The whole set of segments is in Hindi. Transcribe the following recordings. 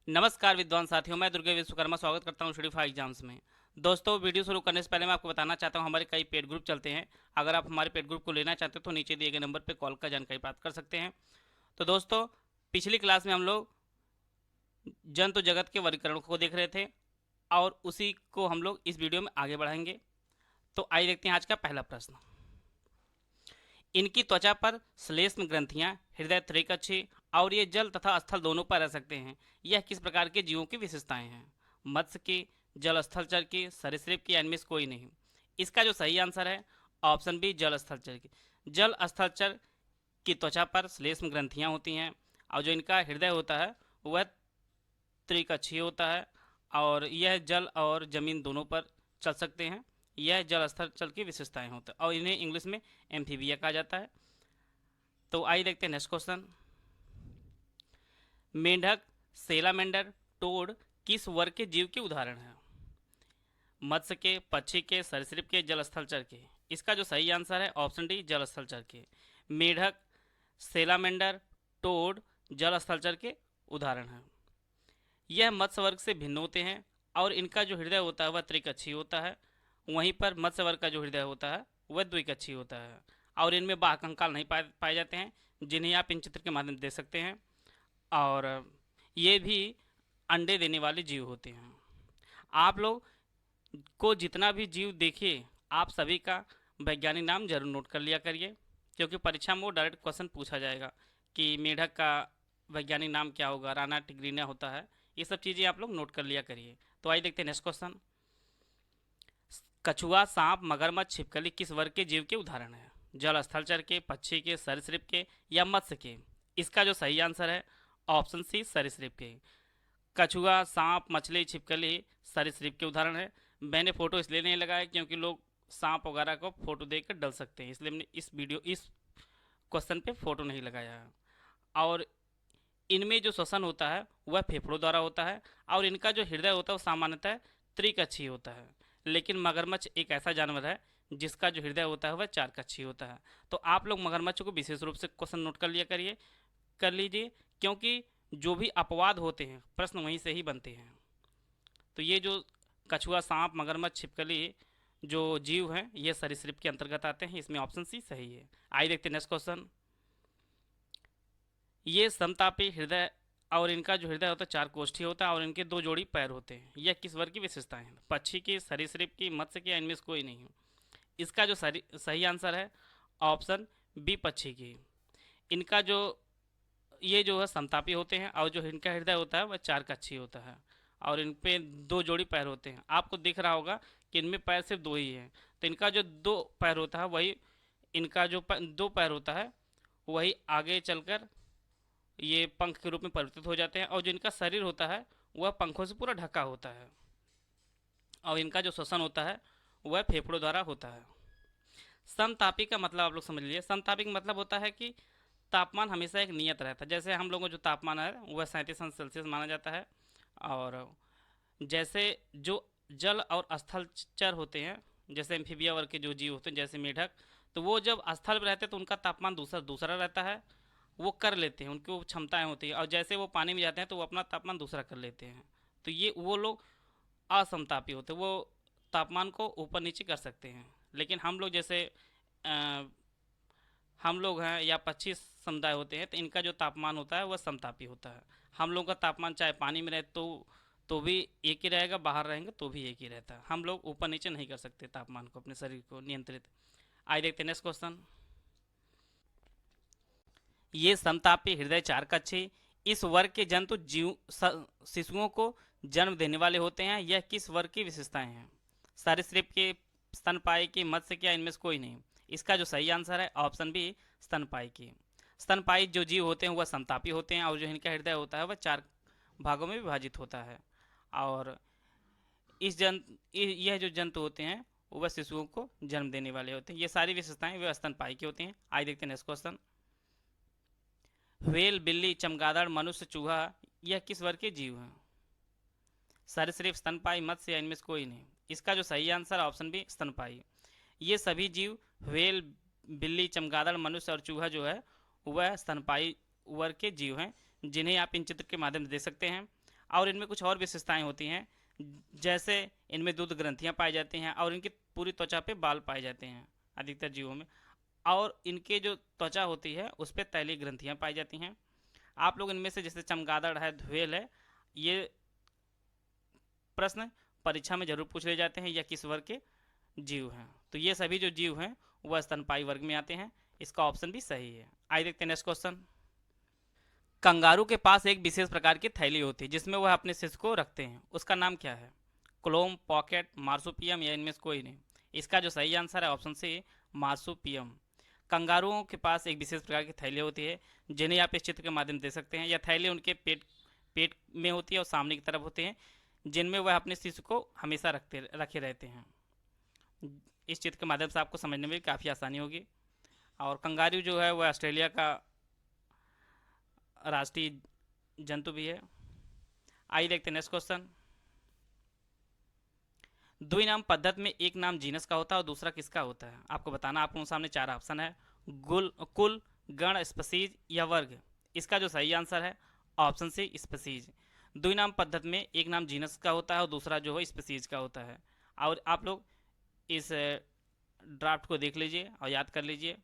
नमस्कार विद्वान साथियों, मैं दुर्गे विश्वकर्मा स्वागत करता हूं शरीफा एग्जाम्स में। दोस्तों, वीडियो शुरू करने से पहले मैं आपको बताना चाहता हूं हमारे कई पेड ग्रुप चलते हैं। अगर आप हमारे पेड ग्रुप को लेना चाहते हो तो नीचे दिए गए नंबर पर कॉल कर जानकारी प्राप्त कर सकते हैं। तो दोस्तों, पिछली क्लास में हम लोग जंतु जगत के वर्गीकरण को देख रहे थे और उसी को हम लोग इस वीडियो में आगे बढ़ाएंगे। तो आइए देखते हैं आज का पहला प्रश्न। इनकी त्वचा पर श्लेष्म ग्रंथियां, हृदय, त्रिकक्षी और ये जल तथा स्थल दोनों पर रह सकते हैं। यह किस प्रकार के जीवों की विशेषताएं हैं? मत्स्य की, जल स्थलचर की, सरीसृप की, इनमें से कोई नहीं। इसका जो सही आंसर है ऑप्शन बी, जल स्थलचर की। जल स्थलचर की त्वचा पर श्लेष्म ग्रंथियां होती हैं और जो इनका हृदय होता है वह त्रिकक्षीय होता है और यह जल और जमीन दोनों पर चल सकते हैं। यह जल स्थलचर की विशेषताएं होती हैं और इन्हें इंग्लिश में एम्फीबिया कहा जाता है। तो आइए देखते हैं नेक्स्ट क्वेश्चन। मेंढक, सेलामेंडर, टोड किस वर्ग के जीव के उदाहरण हैं? मत्स्य के, पक्षी के, सरीसृप के, जल स्थलचर के। इसका जो सही आंसर है ऑप्शन डी, जल स्थलचर के। मेंढक, सेलामेंडर, टोड जल स्थलचर के उदाहरण हैं। यह मत्स्य वर्ग से भिन्न होते हैं और इनका जो हृदय होता है वह त्रिकक्षीय होता है। वहीं पर मत्स्य वर्ग का जो हृदय होता है वह द्विकक्षीय होता है और इनमें बाह्य कंकाल नहीं पाए जाते हैं, जिन्हें आप इन चित्र के माध्यम से देख सकते हैं। और ये भी अंडे देने वाले जीव होते हैं। आप लोग को जितना भी जीव देखिए, आप सभी का वैज्ञानिक नाम जरूर नोट कर लिया करिए, क्योंकि परीक्षा में वो डायरेक्ट क्वेश्चन पूछा जाएगा कि मेढक का वैज्ञानिक नाम क्या होगा, राना टिग्रीना होता है। ये सब चीज़ें आप लोग नोट कर लिया करिए। तो आइए देखते हैं नेक्स्ट क्वेश्चन। कछुआ, सांप, मगरमच्छ, छिपकली किस वर्ग के जीव के उदाहरण है? जल स्थलचर के, पक्षी के, सरीसृप के या मत्स्य के। इसका जो सही आंसर है ऑप्शन सी, सरीसृप के। कछुआ, सांप, मछली, छिपकली सरीसृप के उदाहरण है। मैंने फोटो इसलिए नहीं लगाया क्योंकि लोग सांप वगैरह को फोटो देखकर डर सकते हैं, इसलिए मैंने इस क्वेश्चन पे फोटो नहीं लगाया है। और इनमें जो श्वसन होता है वह फेफड़ों द्वारा होता है और इनका जो हृदय होता है वो सामान्यतः त्रिकक्षीय होता है। लेकिन मगरमच्छ एक ऐसा जानवर है जिसका जो हृदय होता है वह चार कक्षीय होता है। तो आप लोग मगरमच्छ को विशेष रूप से क्वेश्चन नोट कर लीजिए, क्योंकि जो भी अपवाद होते हैं प्रश्न वहीं से ही बनते हैं। तो ये जो कछुआ, सांप, मगरमच्छ, छिपकली जो जीव हैं ये सरीसृप के अंतर्गत आते हैं। इसमें ऑप्शन सी सही है। आइए देखते हैं नेक्स्ट क्वेश्चन। ये समतापी हृदय और इनका जो हृदय होता है चार कोष्ठी होता है और इनके दो जोड़ी पैर होते हैं। यह किस वर्ग की विशेषताएं हैं? पक्षी की, सरीसृप की, मत्स्य की, इनमें से कोई नहीं। इसका जो सही आंसर है ऑप्शन बी, पक्षी की। इनका जो ये जो है समतापी होते हैं और जो इनका हृदय होता है वह चार कक्षीय होता है और इन पे दो जोड़ी पैर होते हैं। आपको दिख रहा होगा कि इनमें पैर सिर्फ दो ही हैं। तो इनका जो दो पैर होता है वही इनका जो दो पैर होता है वही आगे चलकर ये पंख के रूप में परिवर्तित हो जाते हैं और जो इनका शरीर होता है वह पंखों से पूरा ढका होता है और इनका जो श्वसन होता है वह फेफड़ों द्वारा होता है। समतापी का मतलब आप लोग समझ लीजिए। समतापी का मतलब होता है कि तापमान हमेशा एक नियत रहता है। जैसे हम लोगों का जो तापमान है वह 37 सेल्सियस माना जाता है और जैसे जो जल और स्थल चर होते हैं, जैसे एम्फीबिया वर्ग के जो जीव होते हैं जैसे मेढक, तो वो जब स्थल पर रहते हैं तो उनका तापमान दूसरा दूसरा रहता है, वो कर लेते हैं, उनकी वो क्षमताएं होती है। और जैसे वो पानी में जाते हैं तो वो अपना तापमान दूसरा कर लेते हैं। तो ये वो लोग असमतापी होते हैं, वो तापमान को ऊपर नीचे कर सकते हैं। लेकिन हम लोग जैसे अ, हम लोग हैं या पक्षी समुदाय होते हैं तो इनका जो तापमान होता है वह समतापी होता है। हम लोग का तापमान चाहे पानी में रहे तो भी एक ही रहेगा, बाहर रहेंगे तो भी एक ही रहता है। हम लोग ऊपर नीचे नहीं कर सकते तापमान को, अपने शरीर को नियंत्रित। आइए देखते हैं नेक्स्ट क्वेश्चन। ये समतापी हृदय चार कक्षीय इस वर्ग के जंतु जीव शिशुओं को जन्म देने वाले होते हैं। यह किस वर्ग की विशेषताएं हैं? सरीसृप के, स्तनपायी की, मत्स्य के, इनमें से कोई नहीं। इसका जो सही आंसर है ऑप्शन बी, स्तनपायी की। स्तनपायी जो जीव होते हैं वह समतापी होते हैं और जो इनका हृदय होता है वह चार भागों में विभाजित होता है और यह जो जंतु होते हैं वह शिशुओं को जन्म देने वाले होते हैं। ये सारी विशेषताएं वे स्तनपायी की होती हैं। आइए देखते हैं नेक्स्ट क्वेश्चन। व्हेल, बिल्ली, चमगादड़, मनुष्य, चूहा यह किस वर्ग के जीव हैं? सरीसृप, स्तनपायी, मत्स्य या इनमें से कोई नहीं। इसका जो सही आंसर ऑप्शन बी, स्तनपायी। ये सभी जीव व्हेल, बिल्ली, चमगादड़, मनुष्य और चूहा जो है वह स्तनपायी वर्ग के जीव हैं, जिन्हें आप इन चित्र के माध्यम से देख सकते हैं। और इनमें कुछ और विशेषताएं होती हैं, जैसे इनमें दूध ग्रंथियां पाई जाती हैं और इनकी पूरी त्वचा पे बाल पाए जाते हैं अधिकतर जीवों में, और इनके जो त्वचा होती है उस पर तैलीय ग्रंथियां पाई जाती हैं। आप लोग इनमें से जैसे चमगादड़ है, ध्वेल है, ये प्रश्न परीक्षा में जरूर पूछ ले जाते हैं, या किस वर्ग के जीव हैं। तो ये सभी जो जीव हैं वह स्तनपायी वर्ग में आते हैं। इसका ऑप्शन भी सही है। आइए देखते हैं नेक्स्ट क्वेश्चन। कंगारू के पास एक विशेष प्रकार की थैली होती है जिसमें वह अपने शिशु को रखते हैं, उसका नाम क्या है? क्लोम, पॉकेट, मार्सुपियम या इनमें से कोई नहीं। इसका जो सही आंसर है ऑप्शन सी, मार्सुपियम। कंगारुओं के पास एक विशेष प्रकार की थैली होती है जिन्हें आप इस चित्र के माध्यम से देख सकते हैं। यह थैली उनके पेट पेट में होती है और सामने की तरफ होते हैं, जिनमें वह अपने शिशु को हमेशा रखे रहते हैं। इस चित्र के माध्यम से आपको समझने में काफ़ी आसानी होगी। और कंगारू जो है वह ऑस्ट्रेलिया का राष्ट्रीय जंतु भी है। आइए देखते हैं नेक्स्ट क्वेश्चन। द्विनाम पद्धति में एक नाम जीनस का होता है और दूसरा किसका होता है? आपको बताना। आपको सामने चार ऑप्शन है, कुल, गण, स्पीसीज या वर्ग। इसका जो सही आंसर है ऑप्शन सी, स्पीसीज। द्विनाम पद्धति में एक नाम जीनस का होता है और दूसरा जो है स्पीसीज का होता है। और आप लोग इस ड्राफ्ट को देख लीजिए और याद कर लीजिए।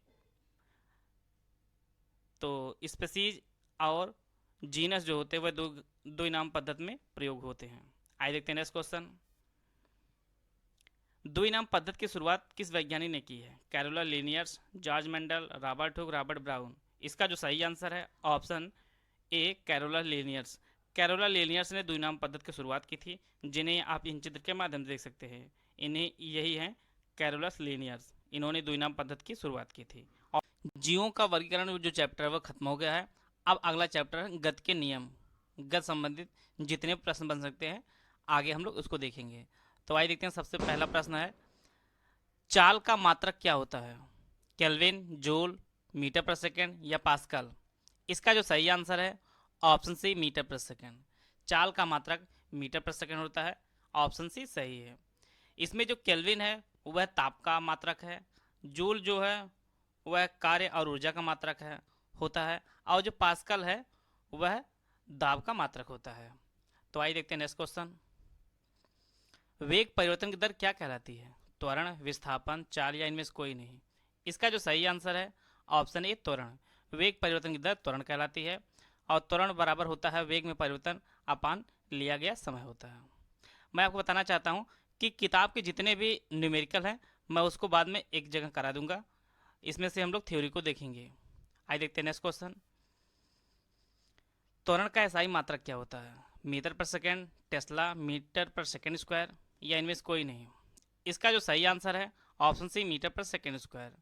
तो स्पीसीज और जीनस जो होते हैं वह द्विनाम पद्धति में प्रयोग होते हैं। आइए देखते हैं नेक्स्ट क्वेश्चन। द्विनाम पद्धति की शुरुआत किस वैज्ञानिक ने की है? Carolus Linnaeus, George Mendel, Robert Hooke, Robert Brown. इसका जो सही आंसर है option A, Carolus Linnaeus. Carolus Linnaeus ने द्विनाम पद्धति की शुरुआत की थी, जिन्हें आप इन चित्र के माध्यम से देख सकते हैं। इन्हें यही है कैरोलस लिनियर्स, इन्होंने द्विनाम पद्धति की शुरुआत की थी। और जीवों का वर्गीकरण जो चैप्टर है वह खत्म हो गया है। अब अगला चैप्टर है गति के नियम। गति संबंधित जितने प्रश्न बन सकते हैं आगे हम लोग उसको देखेंगे। तो आइए देखते हैं। सबसे पहला प्रश्न है, चाल का मात्रक क्या होता है? केल्विन, जूल, मीटर पर सेकेंड या पास्कल। इसका जो सही आंसर है ऑप्शन सी, मीटर पर सेकेंड। चाल का मात्रक मीटर पर सेकेंड होता है, ऑप्शन सी सही है। इसमें जो केल्विन है वह ताप का मात्रक है, जूल जो है वह कार्य और ऊर्जा का मात्रक है होता है, और जो पास्कल है वह दाब का मात्रक होता है। तो आइए देखते हैं नेक्स्ट क्वेश्चन। वेग परिवर्तन की दर क्या कहलाती है? त्वरण, विस्थापन, चाल या इनमें से कोई नहीं। इसका जो सही आंसर है ऑप्शन ए, त्वरण। वेग परिवर्तन की दर त्वरण कहलाती है, और त्वरण बराबर होता है वेग में परिवर्तन अपान लिया गया समय होता है। मैं आपको बताना चाहता हूँ कि किताब के जितने भी न्यूमेरिकल हैं मैं उसको बाद में एक जगह करा दूंगा, इसमें से हम लोग थ्योरी को देखेंगे। आइए देखते हैं नेक्स्ट क्वेश्चन। त्वरण का एसआई मात्रक क्या होता है? मीटर पर सेकेंड, टेस्ला, मीटर पर सेकेंड स्क्वायर या इनमें से कोई नहीं। इसका जो सही आंसर है ऑप्शन सी, मीटर पर सेकेंड स्क्वायर।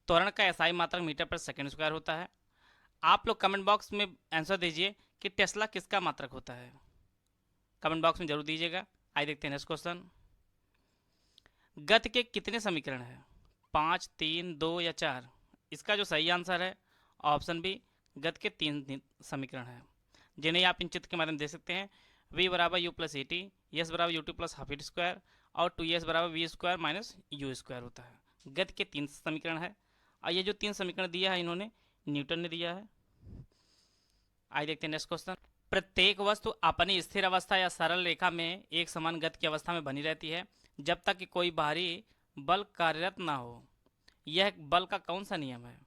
त्वरण का एसआई मात्रक मीटर पर सेकेंड स्क्वायर होता है। आप लोग कमेंट बॉक्स में आंसर दीजिए कि टेस्ला किसका मात्रक होता है, कमेंट बॉक्स में जरूर दीजिएगा। आइए देखते हैं नेक्स्ट क्वेश्चन। गति के कितने समीकरण हैं? 5, 3, 2 या 4। इसका जो सही आंसर है ऑप्शन बी, गति के 3 समीकरण हैं, जिन्हें आप इन चित्र के माध्यम देख सकते हैं। v बराबर u plus a t, s बराबर u t plus half at square और 2s बराबर v square minus u square होता है। गति के 3 समीकरण है, और ये जो 3 समीकरण दिया है इन्होंने न्यूटन ने दिया है। आइए देखते हैं नेक्स्ट क्वेश्चन। प्रत्येक वस्तु अपनी स्थिर अवस्था या सरल रेखा में एक समान गति की अवस्था में बनी रहती है जब तक कि कोई बाहरी बल कार्यरत ना हो। यह बल का कौन सा नियम है?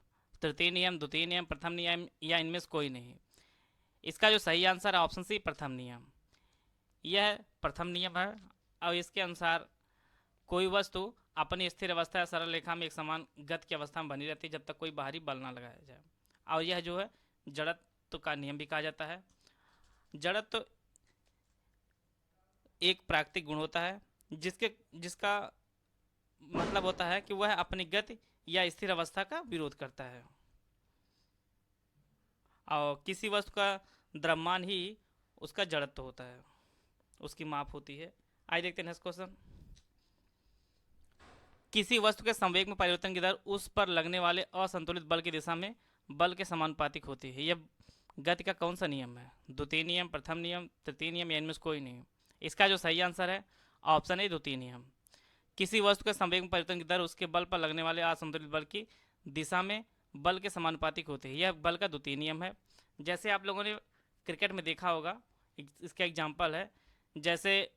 तृतीय नियम, द्वितीय नियम, प्रथम नियम या इनमें से कोई नहीं। इसका जो सही आंसर है ऑप्शन सी, प्रथम नियम। यह प्रथम नियम है, और इसके अनुसार कोई वस्तु अपनी स्थिर अवस्था या सरल रेखा में एक समान गति की अवस्था में बनी रहती है जब तक कोई बाहरी बल ना लगाया जाए। और यह जो है जड़त्व का नियम भी कहा जाता है। जड़त्व एक प्राकृतिक गुण होता है जिसका मतलब होता है कि वह अपनी गति या स्थिर अवस्था का विरोध करता है, और किसी वस्तु का द्रव्यमान ही उसका जड़त्व होता है, उसकी माप होती है। आइए देखते हैं नेक्स्ट क्वेश्चन। किसी वस्तु के संवेग में परिवर्तन की दर उस पर लगने वाले असंतुलित बल की दिशा में बल के समानुपातिक होती है। यह गति का कौन सा नियम है? द्वितीय नियम, प्रथम नियम, तृतीय नियम या इनमें से कोई नहीं। इसका जो सही आंसर है ऑप्शन ए, द्वितीय नियम। किसी वस्तु के संवेग में परिवर्तन की दर उसके बल पर लगने वाले असंतुलित बल की दिशा में बल के समानुपातिक होते हैं। यह बल का द्वितीय नियम है। जैसे आप लोगों ने क्रिकेट में देखा होगा, इसका एग्जाम्पल है, जैसे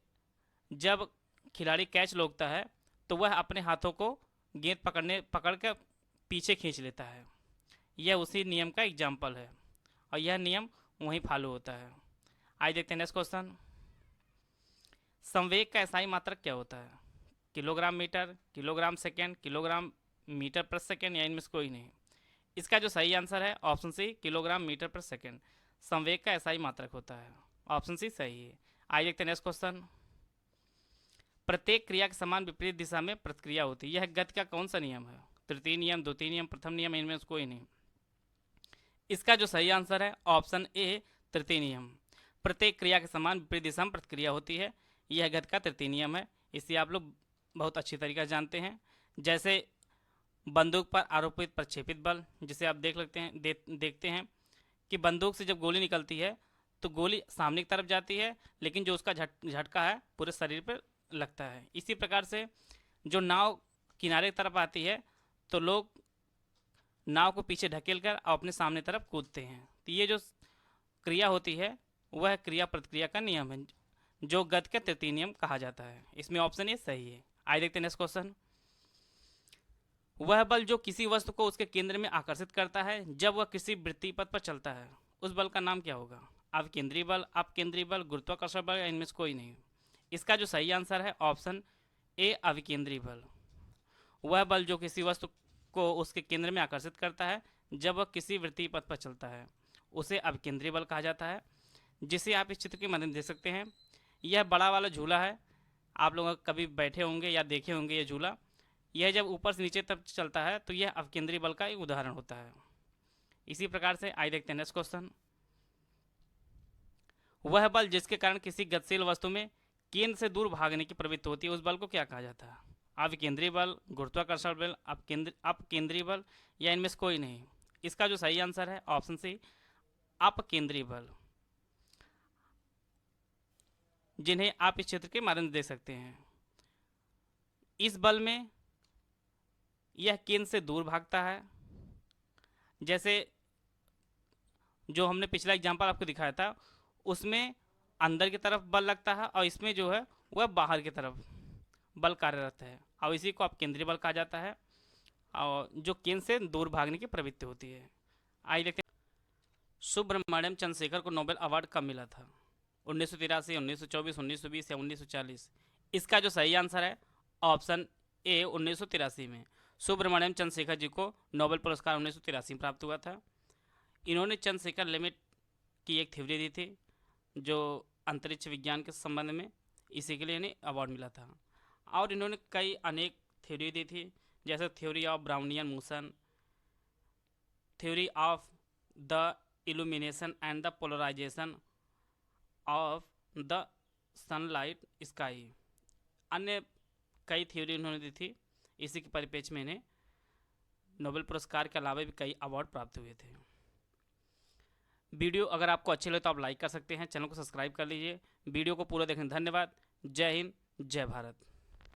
जब खिलाड़ी कैच रोकता है तो वह अपने हाथों को गेंद पकड़ कर पीछे खींच लेता है। यह उसी नियम का एग्जाम्पल है और यह नियम वहीं फॉलो होता है। आइए देखते हैं नेक्स्ट क्वेश्चन। संवेग का एसआई मात्रक क्या होता है? Kilogram metre, kilogram second, kilogram metre प्रति सेकेंड या इनमें से कोई नहीं। इसका जो सही आंसर है ऑप्शन सी, किलोग्राम मीटर प्रति सेकेंड संवेग का एसआई मात्रक होता है। ऑप्शन सी सही है। आइए देखते हैं नेक्स्ट क्वेश्चन। प्रत्येक क्रिया के समान विपरीत दिशा में प्रतिक्रिया होती है, यह गति का कौन सा नियम है? तृतीय नियम, द्वितीय नियम, प्रथम नियम, इनमें से कोई नहीं। इसका जो सही आंसर है ऑप्शन ए, तृतीय नियम। प्रत्येक क्रिया के समान विपरीत दिशा में प्रतिक्रिया होती है, यह गति का तृतीय नियम है। इसे आप लोग बहुत अच्छी तरीके से जानते हैं। जैसे बंदूक पर आरोपित प्रक्षेपित बल, जिसे आप देखते हैं कि बंदूक से जब गोली निकलती है तो गोली सामने की तरफ जाती है, लेकिन जो उसका झटका है पूरे शरीर पर लगता है। इसी प्रकार से जो नाव किनारे की तरफ आती है तो लोग नाव को पीछे ढकेल कर और अपने सामने तरफ कूदते हैं। तो ये जो क्रिया होती है वह क्रिया प्रतिक्रिया का नियम है, जो गति का तृतीय नियम कहा जाता है। इसमें ऑप्शन ए सही है। आइए देखते हैं नेक्स्ट क्वेश्चन। वह बल जो किसी वस्तु को उसके केंद्र में आकर्षित करता है जब वह किसी वृत्तीय पथ पर चलता है, उस बल का नाम क्या होगा? अवकेंद्री बल, अपकेंद्री बल, गुरुत्वाकर्षण बल या इनमें से कोई नहीं। इसका जो सही आंसर है ऑप्शन ए, अविकेंद्री बल। वह बल जो किसी वस्तु को उसके केंद्र में आकर्षित करता है जब वह किसी वृत्तीय पथ पर चलता है, उसे अविकेंद्री बल कहा जाता है। जिसे आप इस चित्र के मदद देख सकते हैं। यह बड़ा वाला झूला है, आप लोग कभी बैठे होंगे या देखे होंगे ये झूला। यह जब ऊपर से नीचे तक चलता है तो यह अवकेंद्री बल का एक उदाहरण होता है। इसी प्रकार से आइए देखते हैं नेक्स्ट क्वेश्चन। वह बल जिसके कारण किसी गतिशील वस्तु में केंद्र से दूर भागने की प्रवृत्ति होती है, उस बल को क्या कहा जाता है? अविकेंद्री बल, गुरुत्वाकर्षण बल, अपकेंद्री बल या इनमें से कोई नहीं। इसका जो सही आंसर है ऑप्शन सी, अपकेंद्री बल, जिन्हें आप इस क्षेत्र के माध्यम से देख सकते हैं। इस बल में यह केंद्र से दूर भागता है। जैसे जो हमने पिछला एग्जांपल आपको दिखाया था उसमें अंदर की तरफ बल लगता है और इसमें जो है वह बाहर की तरफ बल कार्यरत है, और इसी को आप केंद्रीय बल कहा जाता है, और जो केंद्र से दूर भागने की प्रवृत्ति होती है। आइए देखते हैं। सुब्रमण्यम चंद्रशेखर को नोबेल अवार्ड कब मिला था? 1983, 1924, 1920 या 1940। इसका जो सही आंसर है ऑप्शन ए, 1983 में। सुब्रमण्यम चंद्रशेखर जी को नोबेल पुरस्कार 1983 में प्राप्त हुआ था। इन्होंने चंद्रशेखर लिमिट की एक थ्योरी दी थी जो अंतरिक्ष विज्ञान के संबंध में, इसी के लिए इन्हें अवार्ड मिला था। और इन्होंने कई अनेक थ्योरी दी थी, जैसे theory of Brownian motion, theory of the illumination and the polarisation of the sunlight sky. अन्य कई थ्योरी उन्होंने दी थी। इसी के परिप्रेक्ष्य में इन्हें नोबेल पुरस्कार के अलावा भी कई अवार्ड प्राप्त हुए थे। वीडियो अगर आपको अच्छी लगे तो आप लाइक कर सकते हैं, चैनल को सब्सक्राइब कर लीजिए। वीडियो को पूरा देखने धन्यवाद। जय हिंद, जय भारत।